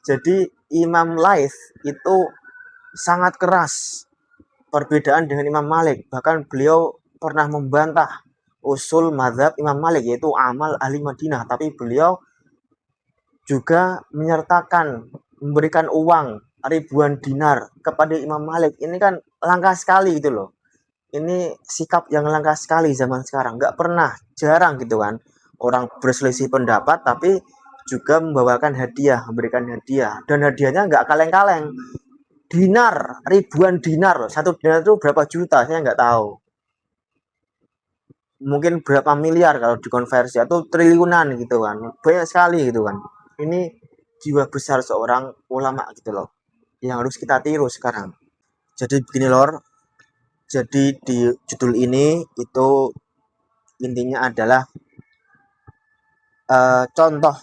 Jadi Imam Laits itu sangat keras perbedaan dengan Imam Malik. Bahkan beliau pernah membantah usul mazhab Imam Malik, yaitu amal ahli Madinah. Tapi beliau juga menyertakan, memberikan uang ribuan dinar kepada Imam Malik. Ini kan langka sekali gitu loh. Ini sikap yang langka sekali zaman sekarang. Nggak pernah, jarang gitu kan. Orang berselisih pendapat tapi juga membawakan hadiah, memberikan hadiah. Dan hadiahnya nggak kaleng-kaleng. Dinar, ribuan dinar loh. Satu dinar itu berapa juta, saya nggak tahu. Mungkin berapa miliar kalau dikonversi, atau triliunan gitu kan. Banyak sekali gitu kan. Ini jiwa besar seorang ulama gitu loh, yang harus kita tiru sekarang. Jadi begini lor, jadi di judul ini itu intinya adalah contoh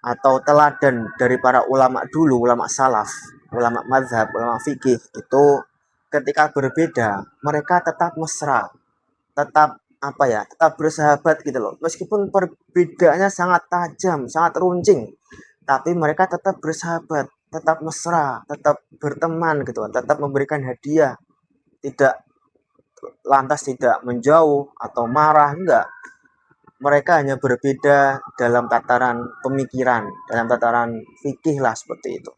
atau teladan dari para ulama dulu, ulama salaf, ulama mazhab, ulama fikih itu ketika berbeda mereka tetap mesra, tetap apa ya, tetap bersahabat gitu loh. Meskipun perbedaannya sangat tajam, sangat runcing, tapi mereka tetap bersahabat, tetap mesra, tetap berteman gitu kan, tetap memberikan hadiah, tidak lantas tidak menjauh atau marah, enggak. Mereka hanya berbeda dalam tataran pemikiran, dalam tataran fikih lah seperti itu.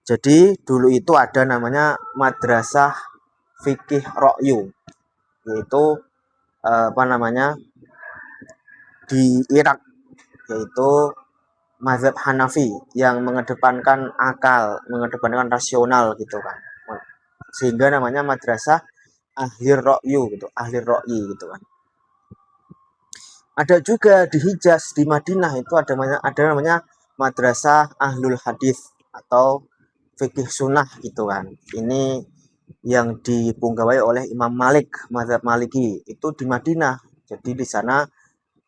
Jadi dulu itu ada namanya madrasah fikih ra'yu, yaitu apa namanya, di Irak, yaitu mazhab Hanafi yang mengedepankan akal, mengedepankan rasional gitu kan. Sehingga namanya madrasah ahli ra'yu gitu, ahli ra'yi gitu kan. Ada juga di Hijaz, di Madinah itu ada namanya madrasah ahlul hadis atau fikih sunnah gitu kan. Ini yang dipunggawi oleh Imam Malik, mazhab Maliki itu di Madinah. Jadi di sana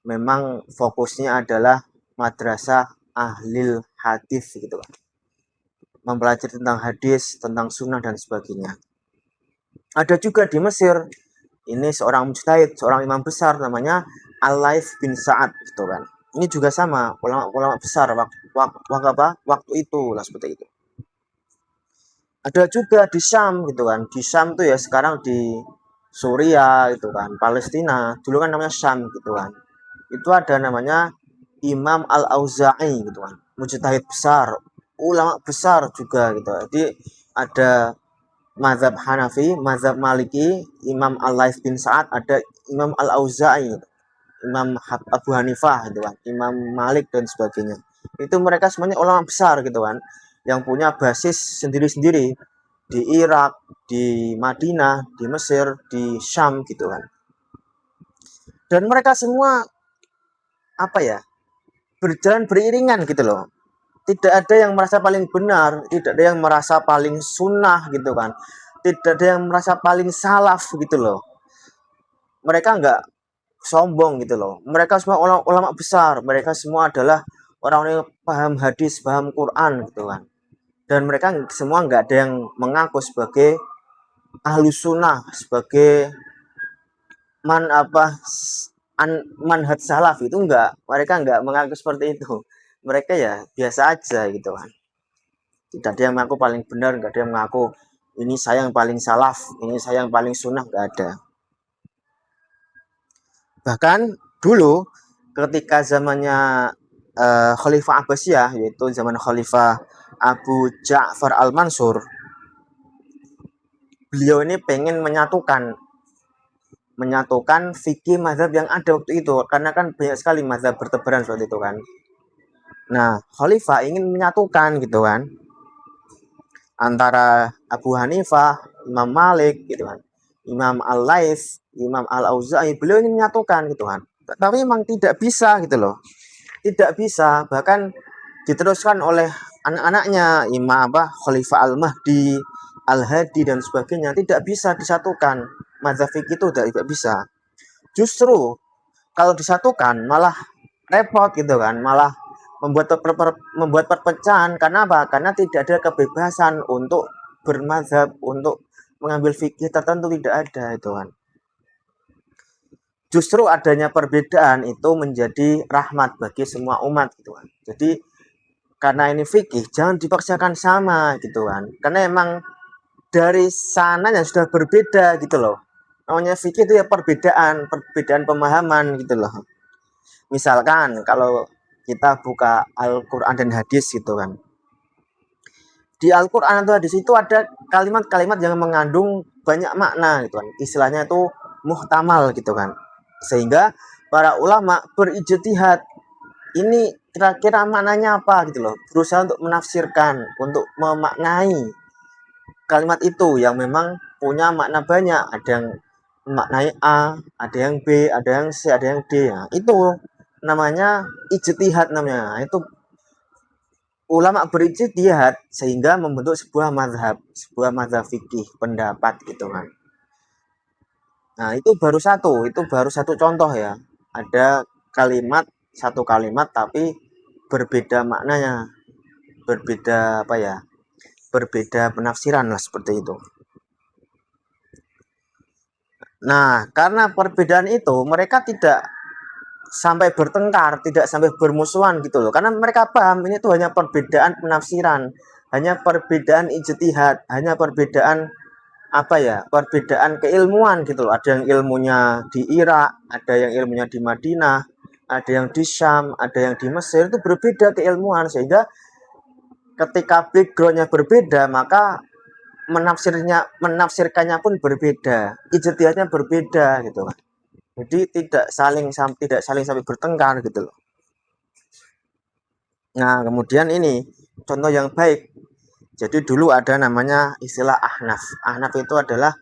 memang fokusnya adalah madrasah ahlil hadis gitu kan. Mempelajari tentang hadis, tentang sunnah dan sebagainya. Ada juga di Mesir. Ini seorang mujtahid, seorang imam besar namanya Al-Laits bin Sa'ad gitu kan. Ini juga sama, ulama-ulama besar waktu itu lah seperti itu. Ada juga di Syam gitu kan. Di Syam tuh ya sekarang di Suriah gitu kan, Palestina. Dulu kan namanya Syam gitu kan. Itu ada namanya Imam Al-Auza'i gitu kan. Mujtahid besar, ulama besar juga gitu. Jadi ada mazhab Hanafi, mazhab Maliki, Imam Al-Laits bin Sa'ad, ada Imam Al-Auza'i, Imam Abu Hanifah gitu kan, Imam Malik dan sebagainya. Itu mereka semuanya ulama besar gitu kan, yang punya basis sendiri-sendiri di Irak, di Madinah, di Mesir, di Syam gitu kan. Dan mereka semua apa ya, berjalan beriringan gitu loh. Tidak ada yang merasa paling benar, tidak ada yang merasa paling sunnah gitu kan, tidak ada yang merasa paling salaf gitu loh. Mereka nggak sombong gitu loh. Mereka semua ulama besar, mereka semua adalah orang-orang yang paham hadis, paham Quran gitu kan. Dan mereka semua nggak ada yang mengaku sebagai ahlu sunnah, sebagai manhaj salaf, itu enggak. Mereka enggak mengaku seperti itu. Mereka ya biasa aja gitu kan. Tidak ada yang mengaku paling benar, enggak ada yang mengaku ini saya yang paling salaf, ini saya yang paling sunnah, enggak ada. Bahkan dulu ketika zamannya Khalifah Abbasiyah, yaitu zaman Khalifah Abu Ja'far Al-Mansur, beliau ini pengen menyatukan fikih mazhab yang ada waktu itu, karena kan banyak sekali mazhab bertebaran seperti itu kan. Nah, Khalifah ingin menyatukan gitu kan antara Abu Hanifah, Imam Malik gitu kan, Imam Al-Laits, Imam Al-Auza'i. Beliau ingin menyatukan gitu kan. Tapi memang tidak bisa gitu loh. Tidak bisa, bahkan diteruskan oleh anak-anaknya Imam Khalifah Al-Mahdi, Al-Hadi dan sebagainya, tidak bisa disatukan. Mazhab fikih itu tidak bisa. Justru kalau disatukan malah repot gitu kan, malah membuat perpecahan. Karena apa? Karena tidak ada kebebasan untuk bermazhab, untuk mengambil fikih tertentu, tidak ada itu kan. Justru adanya perbedaan itu menjadi rahmat bagi semua umat gitu kan. Jadi karena ini fikih jangan dipaksakan sama gitu kan, karena emang dari sana yang sudah berbeda gitu loh. Namanya fikih itu ya perbedaan pemahaman gitu loh. Misalkan kalau kita buka Al-Quran dan hadis gitu kan, di Al-Quran atau hadis itu ada kalimat-kalimat yang mengandung banyak makna gitu kan, istilahnya itu muhtamal gitu kan, sehingga para ulama berijtihad ini kira-kira maknanya apa gitu loh, berusaha untuk menafsirkan, untuk memaknai kalimat itu yang memang punya makna banyak, ada yang maknai A, ada yang B, ada yang C, ada yang D. Nah, itu namanya ijtihad namanya. Itu ulama berijtihad sehingga membentuk sebuah mazhab fikih, pendapat gitu kan. Nah, itu baru satu contoh ya. Ada satu kalimat tapi berbeda maknanya, berbeda apa ya? Berbeda penafsiran lah seperti itu. Nah, karena perbedaan itu mereka tidak sampai bertengkar, tidak sampai bermusuhan gitu loh. Karena mereka paham ini tuh hanya perbedaan penafsiran, hanya perbedaan ijtihad, hanya perbedaan apa ya? Perbedaan keilmuan gitu loh. Ada yang ilmunya di Irak, ada yang ilmunya di Madinah, ada yang di Syam, ada yang di Mesir, itu berbeda keilmuan, sehingga ketika backgroundnya berbeda maka menafsirkannya pun berbeda, ijtihadnya berbeda gitu kan. Jadi tidak saling sampai bertengkar gitu loh. Nah, kemudian ini contoh yang baik. Jadi dulu ada namanya istilah Ahnaf. Ahnaf itu adalah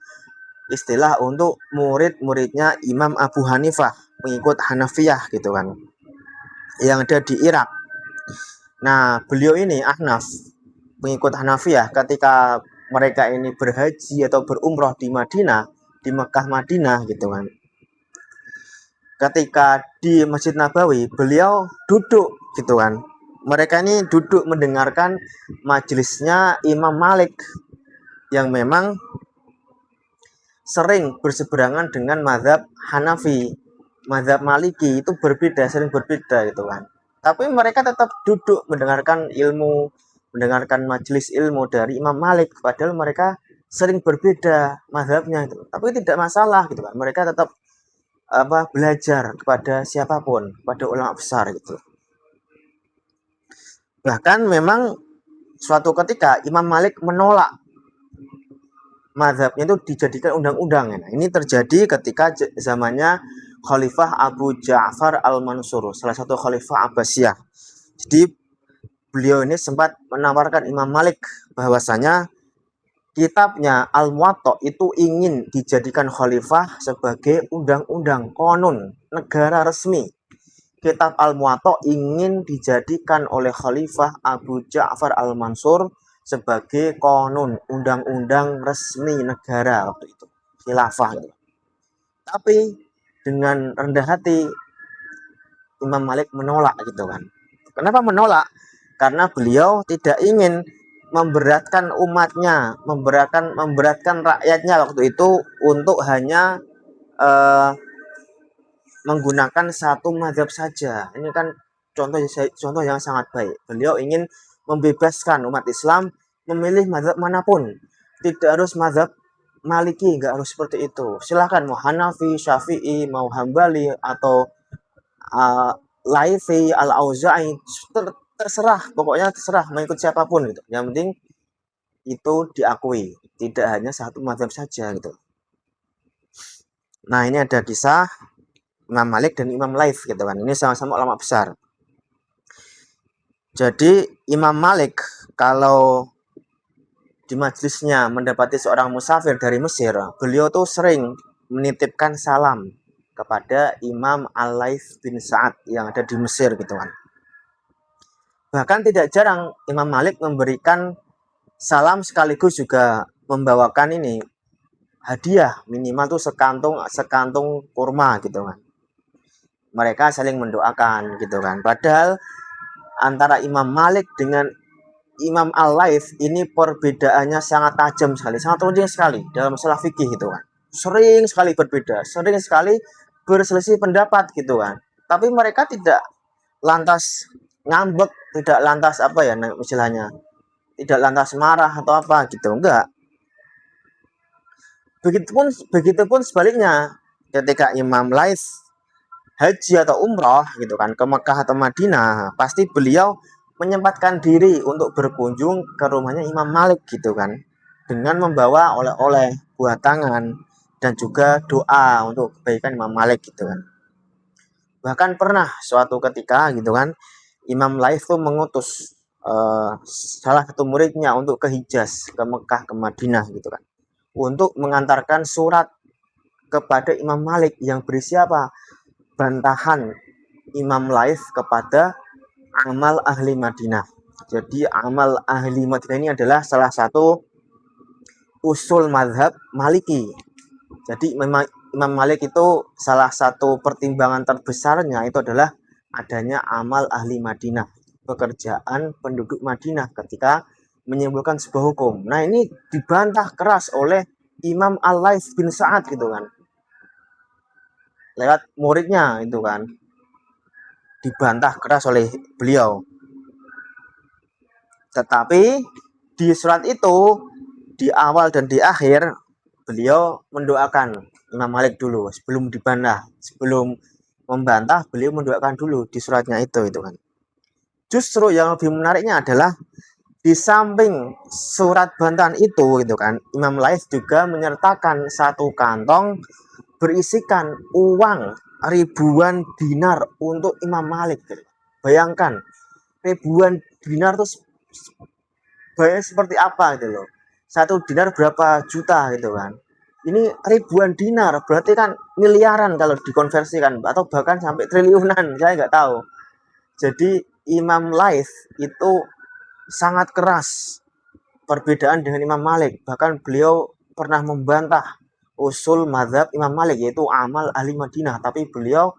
istilah untuk murid-muridnya Imam Abu Hanifah, pengikut Hanafiyah gitu kan, yang ada di Irak. Nah, beliau ini Ahnaf, pengikut Hanafiyah, ketika mereka ini berhaji atau berumroh di Madinah, di Mekah Madinah gitu kan. Ketika di Masjid Nabawi, beliau duduk gitu kan. Mereka ini duduk mendengarkan majelisnya Imam Malik yang memang sering berseberangan dengan mazhab Hanafi. Mazhab Maliki itu sering berbeda gitu kan. Tapi mereka tetap duduk mendengarkan ilmu, mendengarkan majelis ilmu dari Imam Malik, padahal mereka sering berbeda mazhabnya gitu. Tapi tidak masalah gitu kan. Mereka tetap belajar kepada siapapun, kepada ulama besar gitu. Bahkan memang suatu ketika Imam Malik menolak mazhabnya itu dijadikan undang-undang. Nah, ini terjadi ketika zamannya Khalifah Abu Ja'far Al-Mansur, salah satu khalifah Abbasiyah. Jadi beliau ini sempat menawarkan Imam Malik bahwasanya kitabnya Al-Muwatta itu ingin dijadikan khalifah sebagai undang-undang, konun, negara resmi. Kitab Al-Muwatta ingin dijadikan oleh Khalifah Abu Ja'far Al-Mansur sebagai konun, undang-undang resmi negara waktu itu, khilafah gitu. Tapi dengan rendah hati Imam Malik menolak gitu kan. Kenapa menolak? Karena beliau tidak ingin memberatkan umatnya, memberatkan rakyatnya waktu itu untuk hanya menggunakan satu mazhab saja. Ini kan contoh yang sangat baik. Beliau ingin membebaskan umat Islam memilih mazhab manapun. Tidak harus mazhab Maliki, nggak harus seperti itu. Silahkan mau Hanafi, Syafi'i, mau Hambali atau Laifi, Al-Auza'i, terserah. Pokoknya terserah mengikut siapapun gitu. Yang penting itu diakui, tidak hanya satu mazhab saja gitu. Nah, ini ada kisah Imam Malik dan Imam Laif gitu kan. Ini sama-sama ulama besar. Jadi Imam Malik kalau di majelisnya mendapati seorang musafir dari Mesir, beliau tuh sering menitipkan salam kepada Imam Al-Laif bin Sa'ad yang ada di Mesir gitu kan. Bahkan tidak jarang Imam Malik memberikan salam sekaligus juga membawakan ini hadiah, minimal tuh sekantung kurma gitu kan. Mereka saling mendoakan gitu kan. Padahal antara Imam Malik dengan Imam Al-Laif ini perbedaannya sangat tajam sekali, sangat runcing sekali dalam masalah fikih itu kan. Sering sekali berbeda, sering sekali berselisih pendapat gitu kan. Tapi mereka tidak lantas ngambek, tidak lantas apa ya istilahnya, tidak lantas marah atau apa gitu, enggak. Begitupun sebaliknya, ketika Imam Laits haji atau umroh gitu kan ke Mekah atau Madinah, pasti beliau menyempatkan diri untuk berkunjung ke rumahnya Imam Malik gitu kan, dengan membawa oleh-oleh, buah tangan, dan juga doa untuk kebaikan Imam Malik gitu kan. Bahkan pernah suatu ketika gitu kan, Imam Laits tuh mengutus salah satu muridnya untuk ke Hijaz, ke Mekah, ke Madinah gitu kan, untuk mengantarkan surat kepada Imam Malik yang berisi apa? Bantahan Imam Laits kepada amal ahli Madinah. Jadi amal ahli Madinah ini adalah salah satu usul madhab Maliki. Jadi memang Imam Malik itu salah satu pertimbangan terbesarnya itu adalah adanya amal ahli Madinah, pekerjaan penduduk Madinah ketika menyimpulkan sebuah hukum. Nah ini dibantah keras oleh Imam Al-Laits bin Sa'ad gitu kan, lewat muridnya itu kan, dibantah keras oleh beliau. Tetapi di surat itu, di awal dan di akhir, beliau mendoakan Imam Malik dulu sebelum dibantah, sebelum membantah beliau mendoakan dulu di suratnya itu kan. Justru yang lebih menariknya adalah di samping surat bantahan itu gitu kan, Imam Laits juga menyertakan satu kantong berisikan uang ribuan dinar untuk Imam Malik. Bayangkan ribuan dinar tuh bayar seperti apa gitu loh. Satu dinar berapa juta gitu kan. Ini ribuan dinar berarti kan miliaran kalau dikonversikan, atau bahkan sampai triliunan, saya nggak tahu. Jadi Imam Laits itu sangat keras perbedaan dengan Imam Malik. Bahkan beliau pernah membantah usul mazhab Imam Malik yaitu amal ahli Madinah, tapi beliau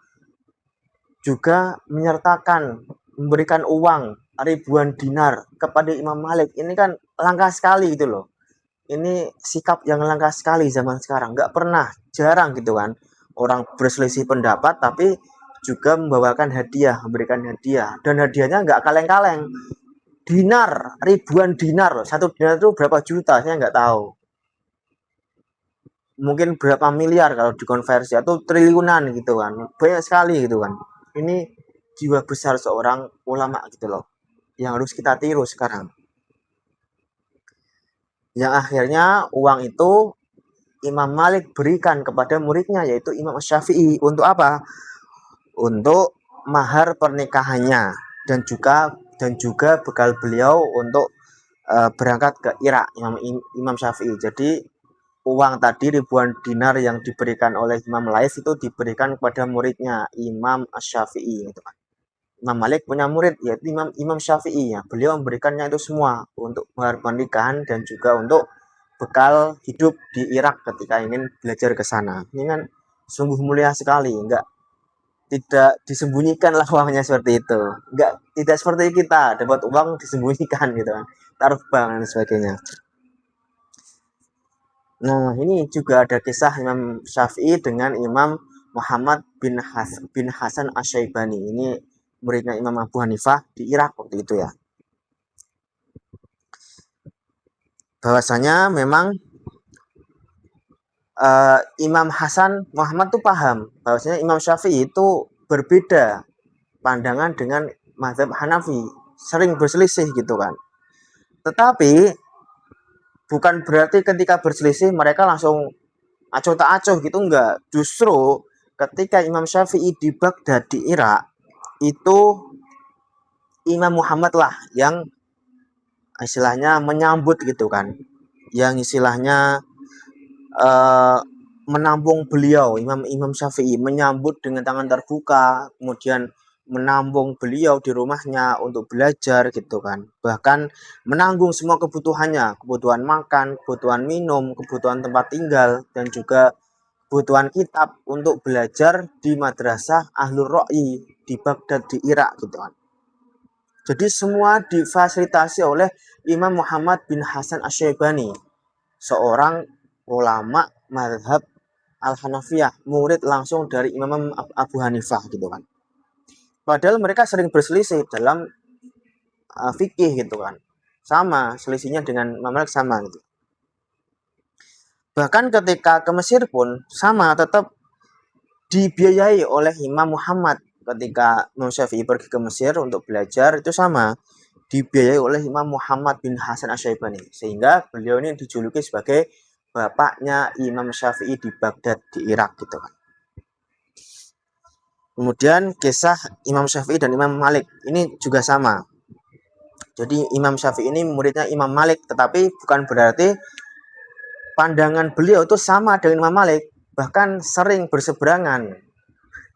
juga menyertakan memberikan uang ribuan dinar kepada Imam Malik. Ini kan langka sekali gitu loh. Ini sikap yang langka sekali zaman sekarang. Nggak pernah, jarang gitu kan, orang berselisih pendapat tapi juga membawakan hadiah, memberikan hadiah. Dan hadiahnya nggak kaleng-kaleng. Dinar, ribuan dinar loh. Satu dinar itu berapa juta, saya nggak tahu. Mungkin berapa miliar kalau dikonversi, atau triliunan gitu kan. Banyak sekali gitu kan. Ini jiwa besar seorang ulama gitu loh, yang harus kita tiru sekarang. Yang akhirnya uang itu Imam Malik berikan kepada muridnya yaitu Imam Syafi'i. Untuk apa? Untuk mahar pernikahannya, dan juga bekal beliau untuk berangkat ke Irak, Imam Syafi'i. Jadi uang tadi ribuan dinar yang diberikan oleh Imam Laits itu diberikan kepada muridnya Imam Syafi'i gitu kan. Imam Malik punya murid yaitu Imam Syafi'i ya. Beliau memberikannya itu semua untuk mahar pernikahan dan juga untuk bekal hidup di Irak ketika ingin belajar ke sana. Ini kan sungguh mulia sekali, tidak disembunyikan lah uangnya seperti itu. Tidak seperti kita dapat uang disembunyikan gitu kan, taruh bank dan sebagainya. Nah ini juga ada kisah Imam Syafi'i dengan Imam Muhammad bin Hasan Asy-Syaibani. Ini muridnya Imam Abu Hanifah di Irak waktu itu ya. Bahwasanya memang Imam Hasan Muhammad tuh paham bahwasanya Imam Syafi'i itu berbeda pandangan dengan mazhab Hanafi, sering berselisih gitu kan. Tetapi bukan berarti ketika berselisih mereka langsung acuh tak acuh gitu, enggak. Justru ketika Imam Syafi'i di Baghdad di Irak, itu Imam Muhammad lah yang istilahnya menyambut gitu kan, yang istilahnya menampung beliau. Imam Syafi'i menyambut dengan tangan terbuka, kemudian menampung beliau di rumahnya untuk belajar gitu kan. Bahkan menanggung semua kebutuhannya, kebutuhan makan, kebutuhan minum, kebutuhan tempat tinggal, dan juga kebutuhan kitab untuk belajar di madrasah Ahlur Ra'yi di Baghdad di Irak gitu kan. Jadi semua difasilitasi oleh Imam Muhammad bin Hasan Asy-Syaibani, seorang ulama mazhab Al-Hanafiyah, murid langsung dari Imam Abu Hanifah gitu kan. Padahal mereka sering berselisih dalam fikih gitu kan. Sama, selisihnya dengan Imam Malik sama gitu. Bahkan ketika ke Mesir pun sama, tetap dibiayai oleh Imam Muhammad. Ketika Imam Syafi'i pergi ke Mesir untuk belajar itu sama, dibiayai oleh Imam Muhammad bin Hasan Asy-Syaibani, sehingga beliau ini dijuluki sebagai bapaknya Imam Syafi'i di Baghdad di Irak gitu kan. Kemudian kisah Imam Syafi'i dan Imam Malik ini juga sama. Jadi Imam Syafi'i ini muridnya Imam Malik, tetapi bukan berarti pandangan beliau itu sama dengan Imam Malik, bahkan sering berseberangan.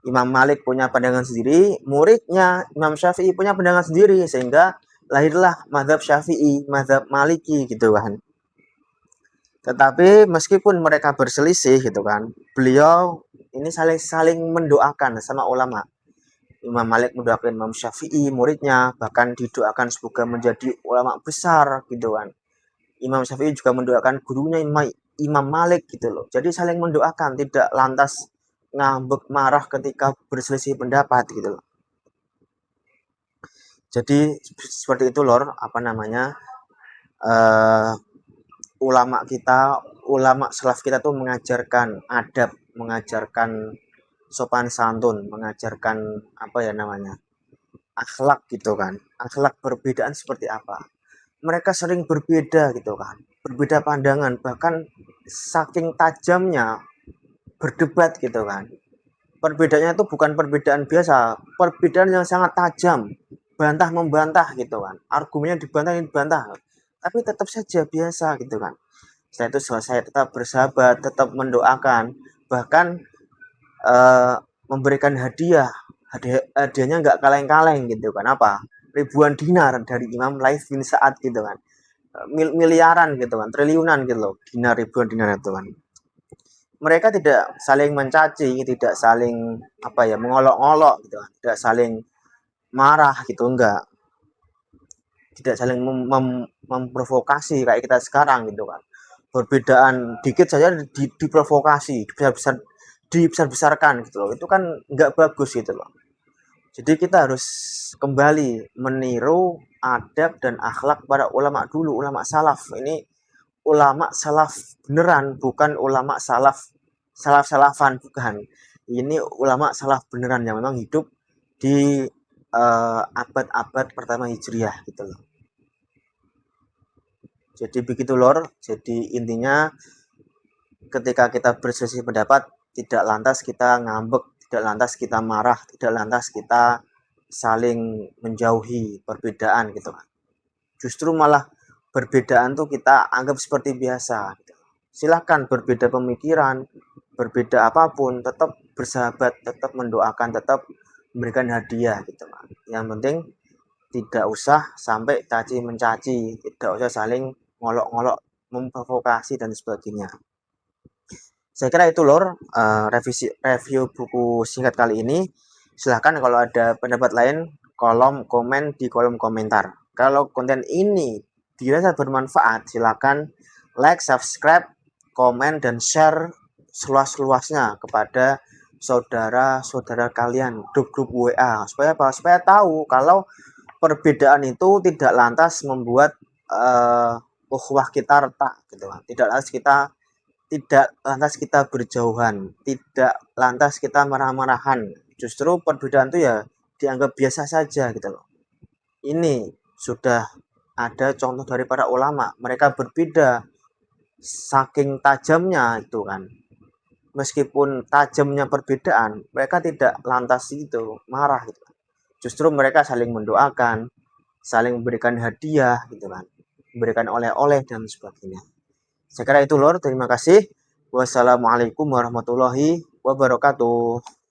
Imam Malik punya pandangan sendiri, muridnya Imam Syafi'i punya pandangan sendiri, sehingga lahirlah mazhab Syafi'i, mazhab Maliki gitu kan. Tetapi meskipun mereka berselisih gitu kan, beliau ini saling mendoakan sama ulama. Imam Malik mendoakan Imam Syafi'i, muridnya, bahkan didoakan semoga menjadi ulama besar gitu kan. Imam Syafi'i juga mendoakan gurunya Imam Malik gitu loh. Jadi saling mendoakan, tidak lantas ngambek marah ketika berselisih pendapat gitu loh. Jadi seperti itu lor, apa namanya, ulama kita, ulama salaf kita tuh mengajarkan adab, mengajarkan sopan santun, mengajarkan apa ya namanya, akhlak gitu kan. Akhlak perbedaan seperti apa. Mereka sering berbeda gitu kan, berbeda pandangan, bahkan saking tajamnya berdebat gitu kan. Perbedaannya itu bukan perbedaan biasa, perbedaan yang sangat tajam, bantah membantah gitu kan. Argumennya dibantah, tapi tetap saja biasa gitu kan. Setelah itu selesai tetap bersahabat, tetap mendoakan, bahkan memberikan hadiah. Hadiahnya nggak kaleng-kaleng gitu kan, apa? Ribuan dinar dari Imam Laits bin Sa'ad gitu kan. Miliaran gitu kan, triliunan gitu loh, dinar, ribuan dinar itu kan. Mereka tidak saling mencaci, tidak saling apa ya, mengolok-olok gitu kan, tidak saling marah gitu, enggak. Tidak saling memprovokasi kayak kita sekarang gitu kan. Perbedaan dikit saja diprovokasi, dibesar-besarkan gitu loh. Itu kan enggak bagus gitu loh. Jadi kita harus kembali meniru adab dan akhlak para ulama dulu, ulama salaf. Ini ulama salaf beneran, bukan ulama salafan, bukan. Ini ulama salaf beneran yang memang hidup di abad-abad pertama Hijriah gitu loh. Jadi begitu lor. Jadi intinya ketika kita berselisih pendapat, tidak lantas kita ngambek, tidak lantas kita marah, tidak lantas kita saling menjauhi perbedaan gitu kan. Justru malah perbedaan tuh kita anggap seperti biasa. Silahkan berbeda pemikiran, berbeda apapun, tetap bersahabat, tetap mendoakan, tetap memberikan hadiah gitu kan. Yang penting tidak usah sampai caci mencaci, tidak usah saling ngolok-ngolok, memprovokasi dan sebagainya. Saya kira itu lor, review buku singkat kali ini. Silahkan kalau ada pendapat lain, komen di kolom komentar. Kalau konten ini dirasa bermanfaat, silahkan like, subscribe, komen, dan share seluas-luasnya kepada saudara-saudara kalian, grup-grup WA. Supaya apa? Supaya tahu kalau perbedaan itu tidak lantas membuat ukhuwah kita retak gitu kan. Tidak lantas kita berjauhan, tidak lantas kita marah-marahan. Justru perbedaan itu ya dianggap biasa saja gitu loh. Ini sudah ada contoh dari para ulama, mereka berbeda saking tajamnya itu kan. Meskipun tajamnya perbedaan, mereka tidak lantas itu marah gitu. Justru mereka saling mendoakan, saling memberikan hadiah gitu kan, memberikan oleh-oleh dan sebagainya. Saya kira itu lor, terima kasih. Wassalamualaikum warahmatullahi wabarakatuh.